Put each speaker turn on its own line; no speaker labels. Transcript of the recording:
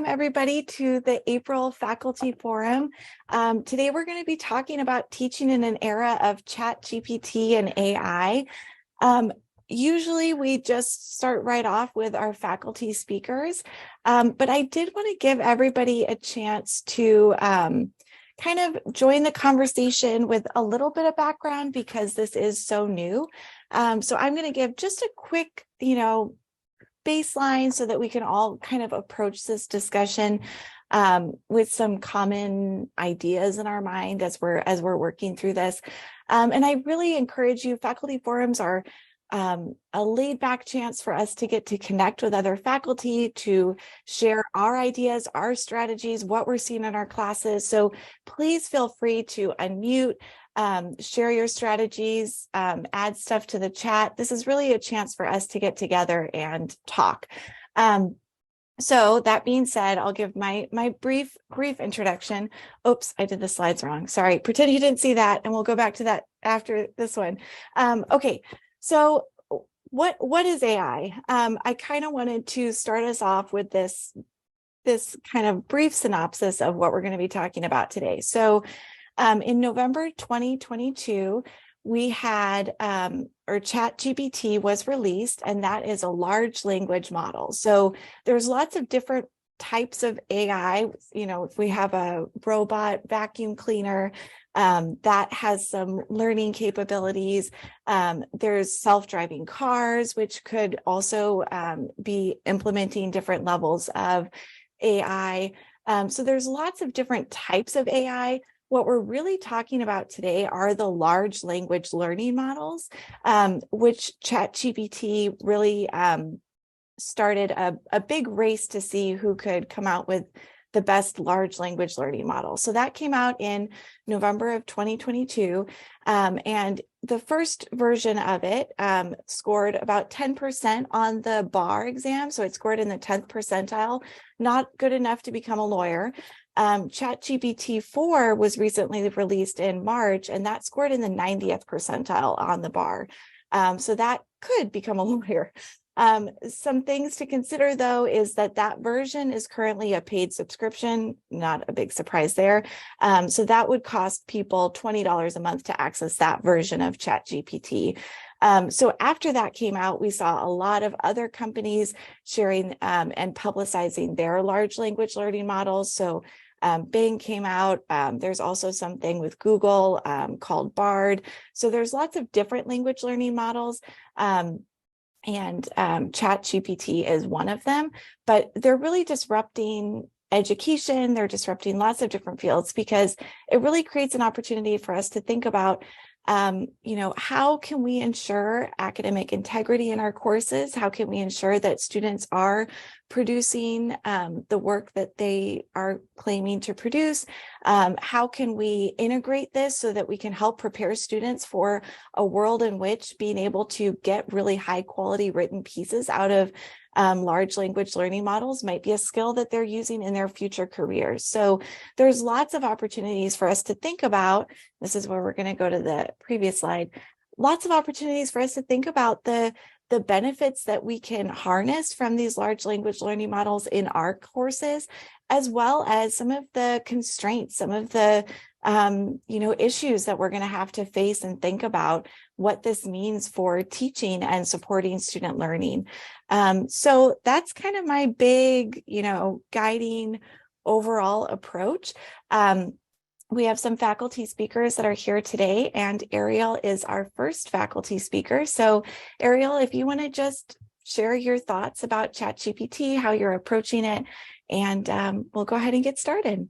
everybody to the April Faculty Forum. Today we're going to be talking about teaching in an era of ChatGPT and AI. Usually we just start right off with our faculty speakers, but I did want to give everybody a chance to kind of join the conversation with a little bit of background because this is so new. So I'm going to give just a quick, baseline so that we can all kind of approach this discussion with some common ideas in our mind as we're working through this. And I really encourage you, faculty forums are a laid back chance for us to get to connect with other faculty, to share our ideas, our strategies, what we're seeing in our classes. So please feel free to unmute, share your strategies, add stuff to the chat. This is really a chance for us to get together and talk. So that being said, I'll give my brief introduction. Oops, I did the slides wrong. Sorry, pretend you didn't see that, and we'll go back to that after this one. Okay, so what is AI? I kind of wanted to start us off with this kind of brief synopsis of what we're going to be talking about today. So in November 2022, we had, or ChatGPT was released, and that is a large language model. So there's lots of different types of AI. If we have a robot vacuum cleaner, that has some learning capabilities. There's self-driving cars, which could also be implementing different levels of AI. So there's lots of different types of AI. What we're really talking about today are the large language learning models, which ChatGPT really started a big race to see who could come out with the best large language learning model. So that came out in November of 2022. And the first version of it scored about 10% on the bar exam. So it scored in the 10th percentile, not good enough to become a lawyer. ChatGPT 4 was recently released in March, and that scored in the 90th percentile on the bar. So that could become a lawyer. Some things to consider, though, is that version is currently a paid subscription, not a big surprise there. So that would cost people $20 a month to access that version of ChatGPT. So after that came out, we saw a lot of other companies sharing and publicizing their large language learning models. So Bing came out. There's also something with Google called Bard. So there's lots of different language learning models. And ChatGPT is one of them, but they're really disrupting education. They're disrupting lots of different fields because it really creates an opportunity for us to think about, how can we ensure academic integrity in our courses? How can we ensure that students are producing the work that they are claiming to produce? How can we integrate this so that we can help prepare students for a world in which being able to get really high quality written pieces out of large language learning models might be a skill that they're using in their future careers. So there's lots of opportunities for us to think about. This is where we're going to go to the previous slide. Lots of opportunities for us to think about the benefits that we can harness from these large language learning models in our courses, as well as some of the constraints, some of the issues that we're going to have to face and think about what this means for teaching and supporting student learning. So that's kind of my big, guiding overall approach. We have some faculty speakers that are here today, and Ariel is our first faculty speaker. So Ariel, if you want to just share your thoughts about ChatGPT, how you're approaching it, and we'll go ahead and get started.